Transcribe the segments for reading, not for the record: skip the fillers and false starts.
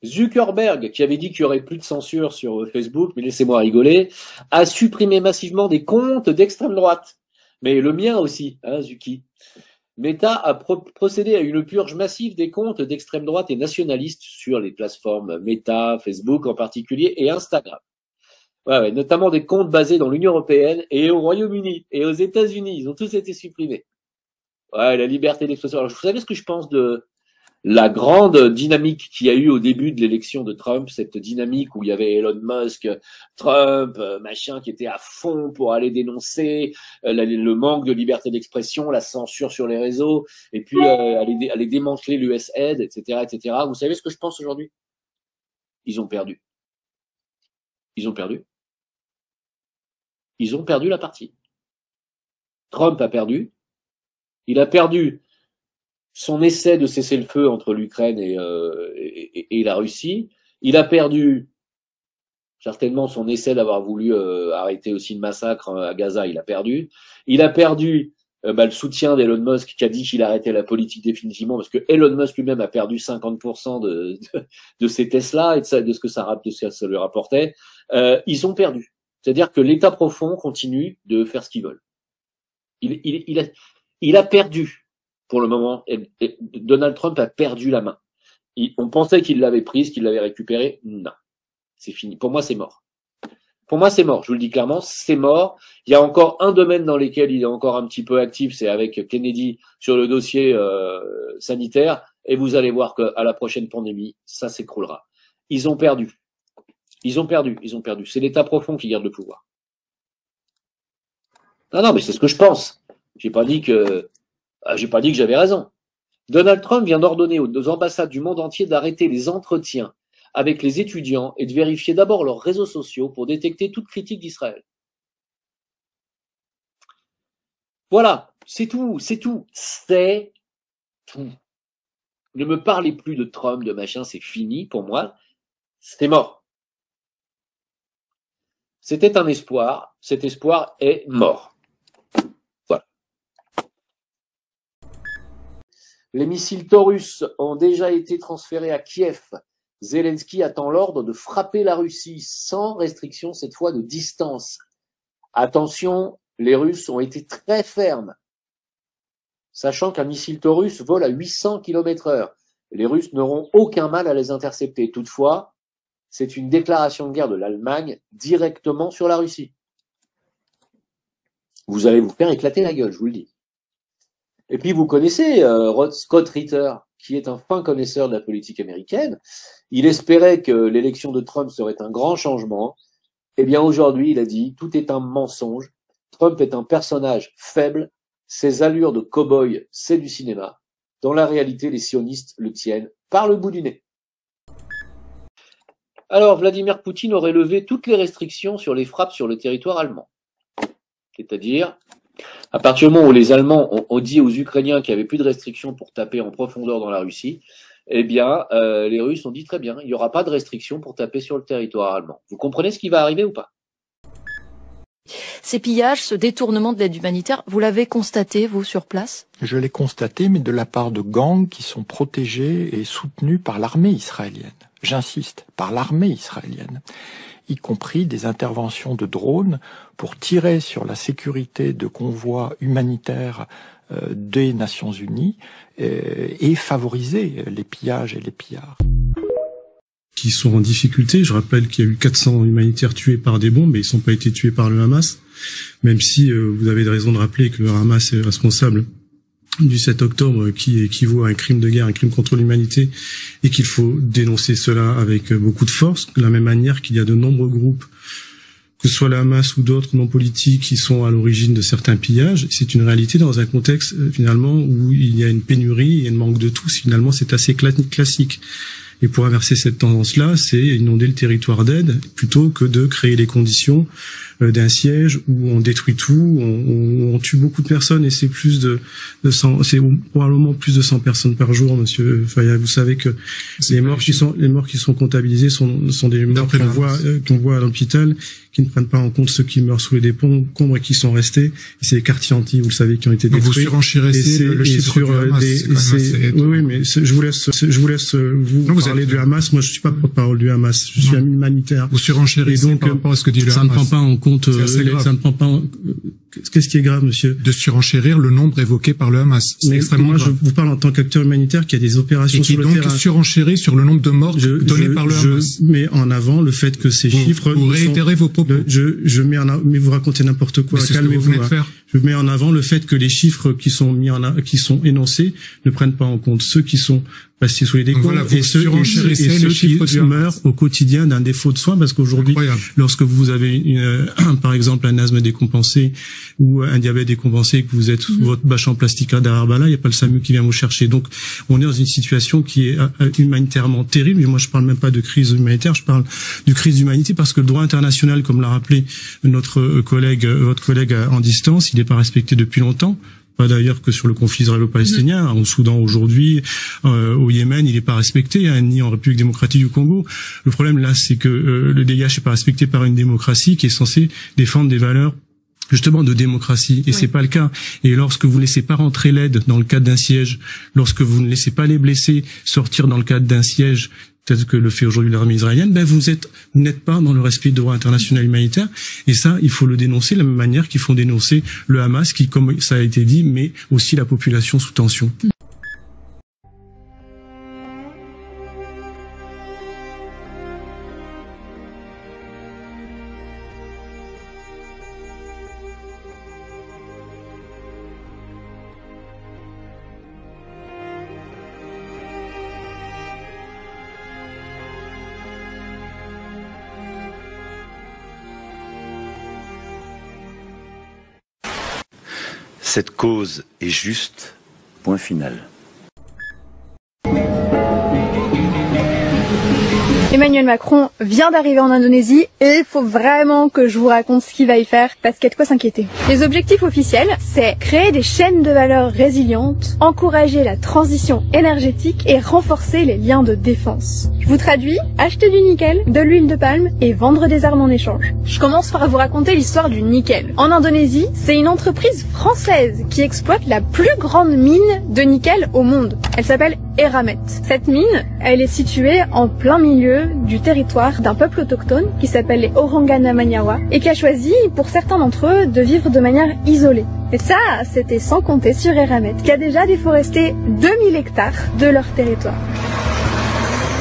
Zuckerberg, qui avait dit qu'il y aurait plus de censure sur Facebook, mais laissez-moi rigoler, a supprimé massivement des comptes d'extrême droite. Mais le mien aussi, hein, Zuki. Meta a procédé à une purge massive des comptes d'extrême droite et nationalistes sur les plateformes Meta, Facebook en particulier, et Instagram. Ouais, notamment des comptes basés dans l'Union européenne et au Royaume-Uni et aux États-Unis. Ils ont tous été supprimés. Ouais, la liberté d'expression. Alors, vous savez ce que je pense de la grande dynamique qu'il y a eu au début de l'élection de Trump, cette dynamique où il y avait Elon Musk, Trump, machin, qui était à fond pour aller dénoncer le manque de liberté d'expression, la censure sur les réseaux, et puis aller démanteler l'USAID, etc., etc. Vous savez ce que je pense aujourd'hui? Ils ont perdu. Ils ont perdu. Ils ont perdu la partie. Trump a perdu. Il a perdu son essai de cesser le feu entre l'Ukraine et la Russie. Il a perdu certainement son essai d'avoir voulu arrêter aussi le massacre à Gaza. Il a perdu. Il a perdu le soutien d'Elon Musk qui a dit qu'il arrêtait la politique définitivement parce que Elon Musk lui-même a perdu 50% de ses Tesla et de ce que ça lui rapportait. Ils ont perdu. C'est-à-dire que l'État profond continue de faire ce qu'ils veulent. Il a perdu. Pour le moment, Donald Trump a perdu la main. On pensait qu'il l'avait prise, qu'il l'avait récupérée. Non. C'est fini. Pour moi, c'est mort. Pour moi, c'est mort. Je vous le dis clairement, c'est mort. Il y a encore un domaine dans lequel il est encore un petit peu actif, c'est avec Kennedy sur le dossier sanitaire. Et vous allez voir qu'à la prochaine pandémie, ça s'écroulera. Ils ont perdu. Ils ont perdu. Ils ont perdu. C'est l'État profond qui garde le pouvoir. Non, mais c'est ce que je pense. J'ai pas dit que j'avais raison. Donald Trump vient d'ordonner aux ambassades du monde entier d'arrêter les entretiens avec les étudiants et de vérifier d'abord leurs réseaux sociaux pour détecter toute critique d'Israël. Voilà, c'est tout. Ne me parlez plus de Trump, de machin, c'est fini pour moi. C'était mort. C'était un espoir. Cet espoir est mort. Les missiles Taurus ont déjà été transférés à Kiev. Zelensky attend l'ordre de frapper la Russie sans restriction, cette fois de distance. Attention, les Russes ont été très fermes, sachant qu'un missile Taurus vole à 800 km/h. Les Russes n'auront aucun mal à les intercepter. Toutefois, c'est une déclaration de guerre de l'Allemagne directement sur la Russie. Vous allez vous faire éclater la gueule, je vous le dis. Et puis vous connaissez Scott Ritter, qui est un fin connaisseur de la politique américaine. Il espérait que l'élection de Trump serait un grand changement. Eh bien aujourd'hui, il a dit « Tout est un mensonge. Trump est un personnage faible. Ses allures de cow-boy, c'est du cinéma. Dans la réalité, les sionistes le tiennent par le bout du nez. » Alors, Vladimir Poutine aurait levé toutes les restrictions sur les frappes sur le territoire allemand. C'est-à-dire, à partir du moment où les Allemands ont dit aux Ukrainiens qu'il n'y avait plus de restrictions pour taper en profondeur dans la Russie, eh bien, les Russes ont dit très bien, il n'y aura pas de restrictions pour taper sur le territoire allemand. Vous comprenez ce qui va arriver ou pas? Ces pillages, ce détournement de l'aide humanitaire, vous l'avez constaté, vous, sur place? Je l'ai constaté, mais de la part de gangs qui sont protégés et soutenus par l'armée israélienne. J'insiste, par l'armée israélienne, y compris des interventions de drones pour tirer sur la sécurité de convois humanitaires des Nations Unies et favoriser les pillages et les pillards. Qui sont en difficulté. Je rappelle qu'il y a eu 400 humanitaires tués par des bombes et ils n'ont pas été tués par le Hamas, même si vous avez raison de rappeler que le Hamas est responsable du 7 octobre qui équivaut à un crime de guerre, un crime contre l'humanité, et qu'il faut dénoncer cela avec beaucoup de force, de la même manière qu'il y a de nombreux groupes, que ce soit le Hamas ou d'autres non politiques, qui sont à l'origine de certains pillages. C'est une réalité dans un contexte finalement où il y a une pénurie et un manque de tout. Finalement, c'est assez classique. Et pour inverser cette tendance-là, c'est inonder le territoire d'aide plutôt que de créer les conditions d'un siège où on détruit tout, on tue beaucoup de personnes et c'est plus de 100, c'est probablement plus de 100 personnes par jour, monsieur Fayad. Vous savez que les morts qui sont comptabilisées sont des morts qu'on voit à l'hôpital qui ne prennent pas en compte ceux qui meurent sous les décombres et qui sont restés. Et c'est les quartiers entiers, vous le savez, qui ont été détruits. Vous surenchérissez le chiffre du Hamas. Oui, mais je vous laisse vous parler du Hamas. Moi, je suis pas porte-parole du Hamas. Je suis un humanitaire. Vous surenchérissez par rapport à ce que dit le Hamas. Ça ne prend pas en compte. Ça ne prend pas. Qu'est-ce qui est grave, monsieur? De surenchérir le nombre évoqué par le Hamas. Mais moi, je vous parle en tant qu'acteur humanitaire qui a des opérations sur le terrain. Et qui donc surenchérit sur le nombre de morts donnés par le Hamas. Je mets en avant le fait que ces chiffres. Vous réitérez vos propos. Mais vous racontez n'importe quoi. Calmez-vous. Je mets en avant le fait que les chiffres qui sont énoncés ne prennent pas en compte ceux qui sont passés sous les décombres et ceux qui meurent au quotidien d'un défaut de soins, parce qu'aujourd'hui, lorsque vous avez par exemple un asthme décompensé ou un diabète décompensé, que vous êtes sous votre bâche en plastique à Darabala, il n'y a pas le SAMU qui vient vous chercher. Donc, on est dans une situation qui est humanitairement terrible. Et moi, je parle même pas de crise humanitaire, je parle de crise d'humanité, parce que le droit international, comme l'a rappelé votre collègue en distance, il n'est pas respecté depuis longtemps. Pas d'ailleurs que sur le conflit israélo-palestinien, au Soudan aujourd'hui, au Yémen, il n'est pas respecté, ni en République démocratique du Congo. Le problème là, c'est que le DIH n'est pas respecté par une démocratie qui est censée défendre des valeurs justement de démocratie, et c'est pas le cas. Et lorsque vous ne laissez pas rentrer l'aide dans le cadre d'un siège, lorsque vous ne laissez pas les blessés sortir dans le cadre d'un siège, tel que le fait aujourd'hui l'armée israélienne, vous n'êtes pas dans le respect du droit international humanitaire. Et ça, il faut le dénoncer de la même manière qu'ils font dénoncer le Hamas, qui, comme ça a été dit, met aussi la population sous tension. Cette cause est juste, point final. Emmanuel Macron vient d'arriver en Indonésie et il faut vraiment que je vous raconte ce qu'il va y faire parce qu'il y a de quoi s'inquiéter. Les objectifs officiels, c'est créer des chaînes de valeur résilientes, encourager la transition énergétique et renforcer les liens de défense. Je vous traduis, acheter du nickel, de l'huile de palme et vendre des armes en échange. Je commence par vous raconter l'histoire du nickel. En Indonésie, c'est une entreprise française qui exploite la plus grande mine de nickel au monde. Elle s'appelle Eramet. Cette mine, elle est située en plein milieu du territoire d'un peuple autochtone qui s'appelle les Orangana-Maniawa et qui a choisi, pour certains d'entre eux, de vivre de manière isolée. Et ça, c'était sans compter sur Eramet, qui a déjà déforesté 2000 hectares de leur territoire.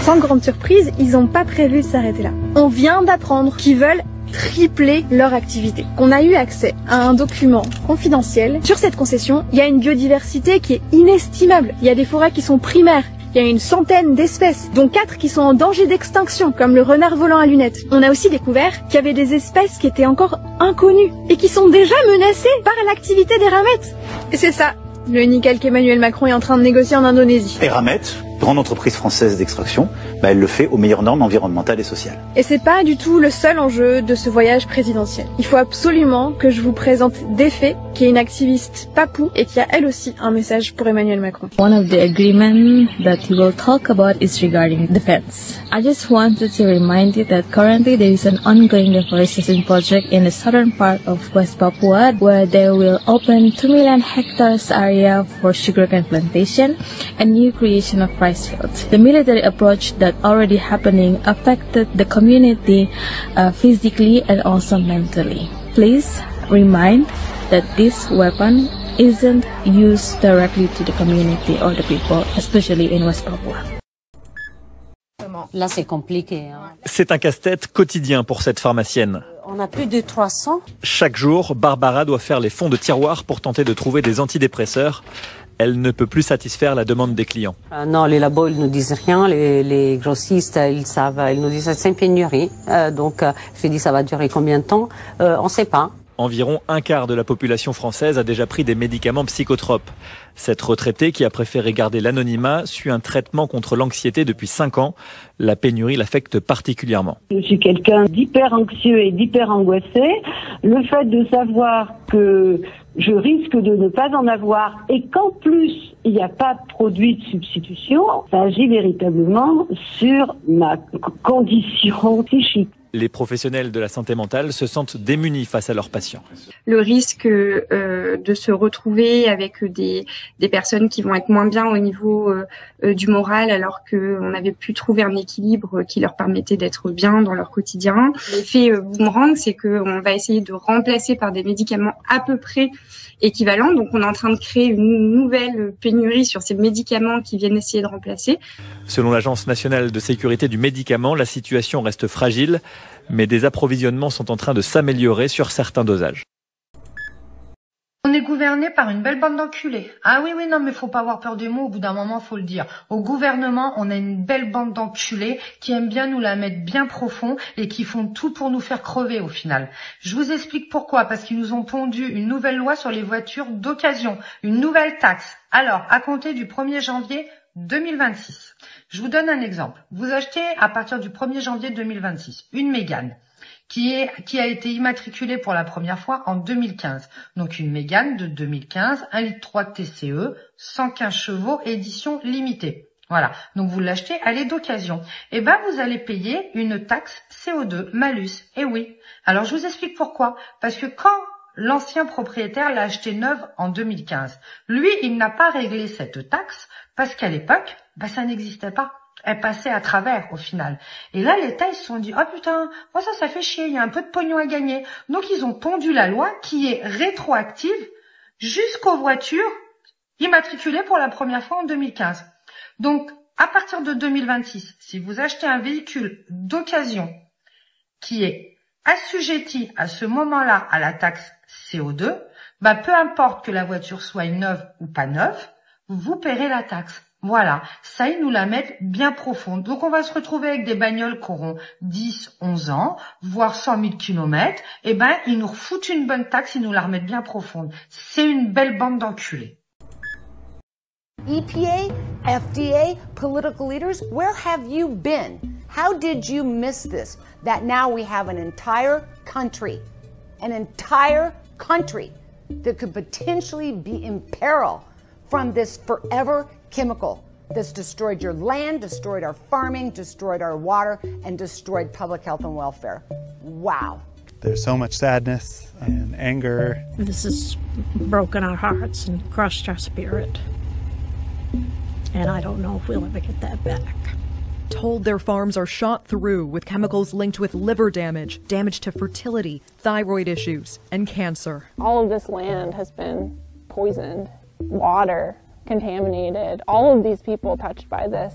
Sans grande surprise, ils n'ont pas prévu de s'arrêter là. On vient d'apprendre qu'ils veulent tripler leur activité. Qu'on a eu accès à un document confidentiel. Sur cette concession, il y a une biodiversité qui est inestimable. Il y a des forêts qui sont primaires. Il y a une centaine d'espèces, dont 4 qui sont en danger d'extinction, comme le renard volant à lunettes. On a aussi découvert qu'il y avait des espèces qui étaient encore inconnues et qui sont déjà menacées par l'activité d'Eramet. Et c'est ça, le nickel qu'Emmanuel Macron est en train de négocier en Indonésie. Eramet, grande entreprise française d'extraction, elle le fait aux meilleures normes environnementales et sociales. Et c'est pas du tout le seul enjeu de ce voyage présidentiel. Il faut absolument que je vous présente Defé, qui est une activiste papou et qui a elle aussi un message pour Emmanuel Macron. One of the agreements that we will talk about is regarding defense. I just wanted to remind you that currently there is an ongoing deforestation project in the southern part of West Papua where they will open 2 million hectares area for sugarcane plantation and new creation of rice fields. The military approach that already happening affected the community physically and also mentally. Please remind that this weapon isn't used directly to the community or the people, especially in West Papua. Là, c'est compliqué. C'est un casse-tête quotidien pour cette pharmacienne. On a plus de 300. Chaque jour, Barbara doit faire les fonds de tiroir pour tenter de trouver des antidépresseurs. Elle ne peut plus satisfaire la demande des clients. Non, les labos, ils nous disent rien. Les grossistes, ils savent. Ils nous disent c'est une pénurie. Donc, je dis ça va durer combien de temps? On ne sait pas. Environ un quart de la population française a déjà pris des médicaments psychotropes. Cette retraitée, qui a préféré garder l'anonymat, suit un traitement contre l'anxiété depuis 5 ans. La pénurie l'affecte particulièrement. Je suis quelqu'un d'hyper anxieux et d'hyper angoissé. Le fait de savoir que je risque de ne pas en avoir et qu'en plus il n'y a pas de produit de substitution, ça agit véritablement sur ma condition psychique. Les professionnels de la santé mentale se sentent démunis face à leurs patients. Le risque de se retrouver avec des personnes qui vont être moins bien au niveau du moral alors qu'on avait pu trouver un équilibre qui leur permettait d'être bien dans leur quotidien. L'effet boomerang, c'est qu'on va essayer de remplacer par des médicaments à peu près équivalents. Donc on est en train de créer une nouvelle pénurie sur ces médicaments qui viennent essayer de remplacer. Selon l'Agence nationale de sécurité du médicament, la situation reste fragile, mais des approvisionnements sont en train de s'améliorer sur certains dosages. On est gouverné par une belle bande d'enculés. Ah oui, non, mais faut pas avoir peur des mots, au bout d'un moment, faut le dire. Au gouvernement, on a une belle bande d'enculés qui aiment bien nous la mettre bien profond et qui font tout pour nous faire crever au final. Je vous explique pourquoi, parce qu'ils nous ont pondu une nouvelle loi sur les voitures d'occasion, une nouvelle taxe. Alors, à compter du 1er janvier 2026. Je vous donne un exemple. Vous achetez à partir du 1er janvier 2026 une Mégane qui a été immatriculée pour la première fois en 2015. Donc une Mégane de 2015, 1,3 litre TCE, 115 chevaux, édition limitée. Voilà. Donc vous l'achetez, elle est d'occasion. Et ben vous allez payer une taxe CO2 malus. Et oui. Alors je vous explique pourquoi. Parce que quand l'ancien propriétaire l'a acheté neuve en 2015, lui, il n'a pas réglé cette taxe parce qu'à l'époque, ça n'existait pas. Elle passait à travers au final. Et là, l'État, ils se sont dit, oh putain, moi ça fait chier, il y a un peu de pognon à gagner. Donc ils ont pondu la loi qui est rétroactive jusqu'aux voitures immatriculées pour la première fois en 2015. Donc, à partir de 2026, si vous achetez un véhicule d'occasion qui est assujetti à ce moment-là à la taxe CO2, peu importe que la voiture soit neuve ou pas neuve, vous paierez la taxe. Voilà, ça ils nous la mettent bien profonde. Donc on va se retrouver avec des bagnoles qui auront 10, 11 ans, voire 100 000 kilomètres. Et ils nous refoutent une bonne taxe, ils nous la remettent bien profonde. C'est une belle bande d'enculés. EPA, FDA, political leaders, where have you been? How did you miss this? That now we have an entire country that could potentially be in peril from this forever chemical that's destroyed your land, destroyed our farming, destroyed our water, and destroyed public health and welfare. Wow. There's so much sadness and anger. This has broken our hearts and crushed our spirit. And I don't know if we'll ever get that back. Told their farms are shot through with chemicals linked with liver damage, damage to fertility, thyroid issues, and cancer. All of this land has been poisoned, water contaminated, all of these people touched by this.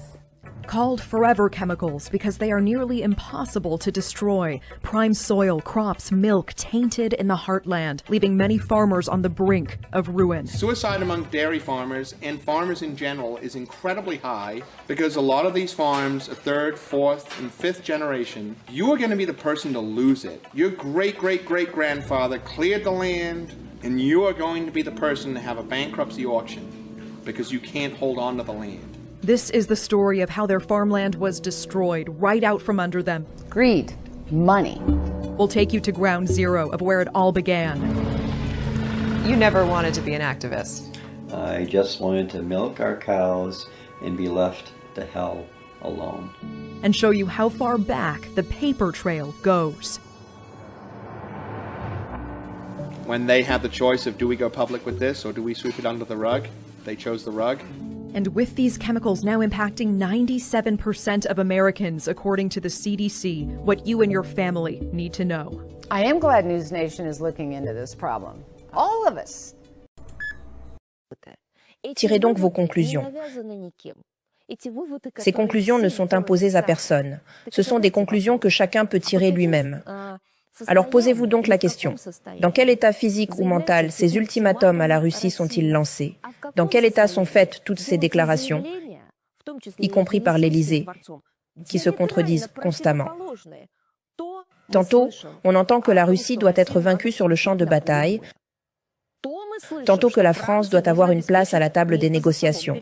Called forever chemicals because they are nearly impossible to destroy. Prime soil, crops, milk tainted in the heartland, leaving many farmers on the brink of ruin. Suicide among dairy farmers and farmers in general is incredibly high because a lot of these farms, a third, fourth, and fifth generation, you are going to be the person to lose it. Your great-great-great-grandfather cleared the land, and you are going to be the person to have a bankruptcy auction because you can't hold on to the land. This is the story of how their farmland was destroyed right out from under them. Greed, money. We'll take you to ground zero of where it all began. You never wanted to be an activist. I just wanted to milk our cows and be left to hell alone. And show you how far back the paper trail goes. When they had the choice of do we go public with this or do we sweep it under the rug, they chose the rug. And with these chemicals now impacting 97% of Americans, according to the CDC, what you and your family need to know. I am glad News Nation is looking into this problem. All of us. Tirez donc vos conclusions. Ces conclusions ne sont imposées à personne. Ce sont des conclusions que chacun peut tirer lui-même. Alors posez-vous donc la question. Dans quel état physique ou mental ces ultimatums à la Russie sont-ils lancés? Dans quel état sont faites toutes ces déclarations, y compris par l'Élysée, qui se contredisent constamment? Tantôt, on entend que la Russie doit être vaincue sur le champ de bataille, tantôt que la France doit avoir une place à la table des négociations.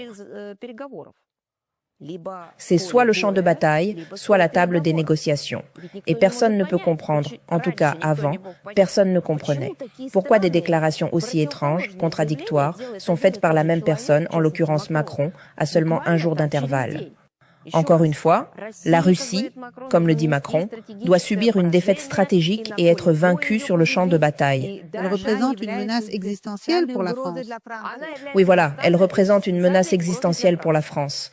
C'est soit le champ de bataille, soit la table des négociations. Et personne ne peut comprendre, en tout cas avant, personne ne comprenait. Pourquoi des déclarations aussi étranges, contradictoires, sont faites par la même personne, en l'occurrence Macron, à seulement un jour d'intervalle? Encore une fois, la Russie, comme le dit Macron, doit subir une défaite stratégique et être vaincue sur le champ de bataille. Elle représente une menace existentielle pour la France. Oui, voilà, elle représente une menace existentielle pour la France.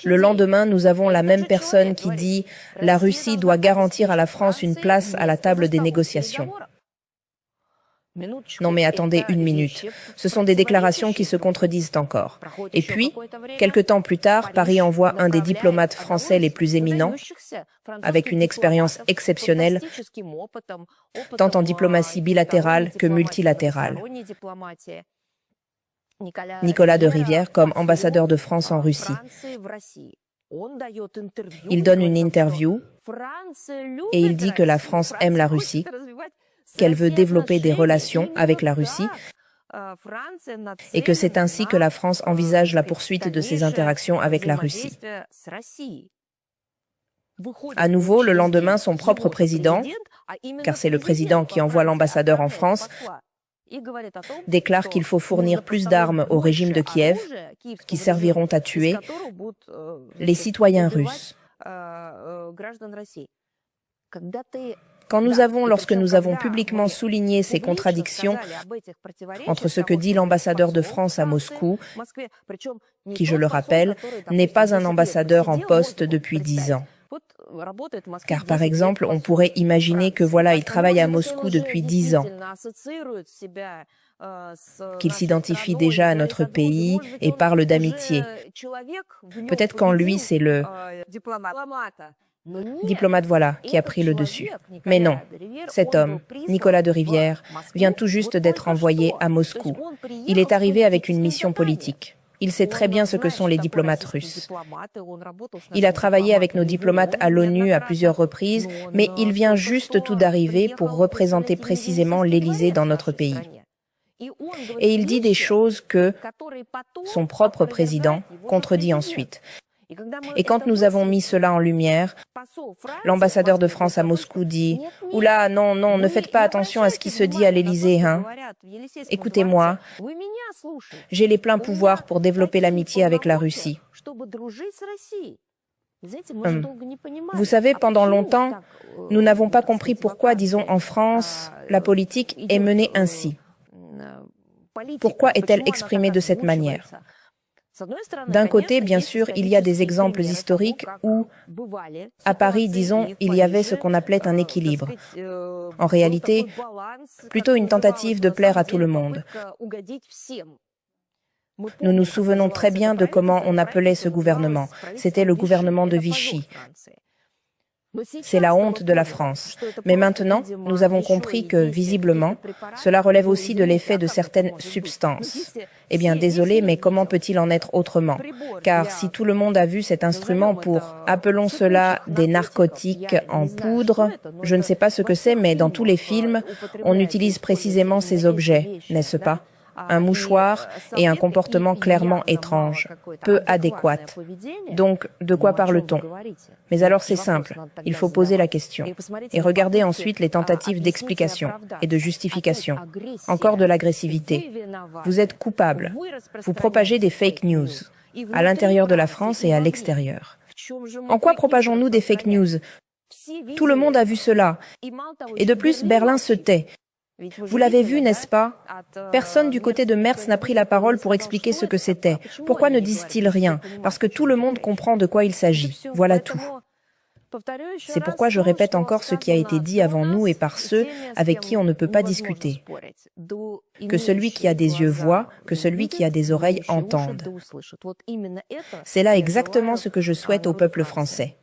Le lendemain, nous avons la même personne qui dit « La Russie doit garantir à la France une place à la table des négociations ». Non mais attendez une minute, ce sont des déclarations qui se contredisent encore. Et puis, quelque temps plus tard, Paris envoie un des diplomates français les plus éminents, avec une expérience exceptionnelle, tant en diplomatie bilatérale que multilatérale. Nicolas de Rivière comme ambassadeur de France en Russie. Il donne une interview et il dit que la France aime la Russie, qu'elle veut développer des relations avec la Russie et que c'est ainsi que la France envisage la poursuite de ses interactions avec la Russie. À nouveau, le lendemain, son propre président, car c'est le président qui envoie l'ambassadeur en France, déclare qu'il faut fournir plus d'armes au régime de Kiev qui serviront à tuer les citoyens russes. Lorsque nous avons publiquement souligné ces contradictions entre ce que dit l'ambassadeur de France à Moscou, qui, je le rappelle, n'est pas un ambassadeur en poste depuis 10 ans. Car par exemple, on pourrait imaginer que voilà, il travaille à Moscou depuis 10 ans, qu'il s'identifie déjà à notre pays et parle d'amitié. Peut-être qu'en lui, c'est le diplomate, voilà, qui a pris le dessus. Mais non, cet homme, Nicolas de Rivière, vient tout juste d'être envoyé à Moscou. Il est arrivé avec une mission politique. Il sait très bien ce que sont les diplomates russes. Il a travaillé avec nos diplomates à l'ONU à plusieurs reprises, mais il vient juste tout d'arriver pour représenter précisément l'Élysée dans notre pays. Et il dit des choses que son propre président contredit ensuite. Et quand nous avons mis cela en lumière, l'ambassadeur de France à Moscou dit « Oula, non, non, ne faites pas attention à ce qui se dit à l'Élysée, hein. Écoutez-moi, j'ai les pleins pouvoirs pour développer l'amitié avec la Russie. » Vous savez, pendant longtemps, nous n'avons pas compris pourquoi, disons en France, la politique est menée ainsi. Pourquoi est-elle exprimée de cette manière ? D'un côté, bien sûr, il y a des exemples historiques où, à Paris, disons, il y avait ce qu'on appelait un équilibre. En réalité, plutôt une tentative de plaire à tout le monde. Nous nous souvenons très bien de comment on appelait ce gouvernement. C'était le gouvernement de Vichy. C'est la honte de la France. Mais maintenant, nous avons compris que, visiblement, cela relève aussi de l'effet de certaines substances. Eh bien, désolé, mais comment peut-il en être autrement? Car si tout le monde a vu cet instrument pour, appelons cela des narcotiques en poudre, je ne sais pas ce que c'est, mais dans tous les films, on utilise précisément ces objets, n'est-ce pas? Un mouchoir et un comportement clairement étrange, peu adéquat. Donc, de quoi parle-t-on? Mais alors c'est simple, il faut poser la question. Et regarder ensuite les tentatives d'explication et de justification. Encore de l'agressivité. Vous êtes coupable. Vous propagez des fake news, à l'intérieur de la France et à l'extérieur. En quoi propageons-nous des fake news? Tout le monde a vu cela. Et de plus, Berlin se tait. Vous l'avez vu, n'est-ce pas? Personne du côté de Merz n'a pris la parole pour expliquer ce que c'était. Pourquoi ne disent-ils rien? Parce que tout le monde comprend de quoi il s'agit. Voilà tout. C'est pourquoi je répète encore ce qui a été dit avant nous et par ceux avec qui on ne peut pas discuter. Que celui qui a des yeux voit, que celui qui a des oreilles entende. C'est là exactement ce que je souhaite au peuple français.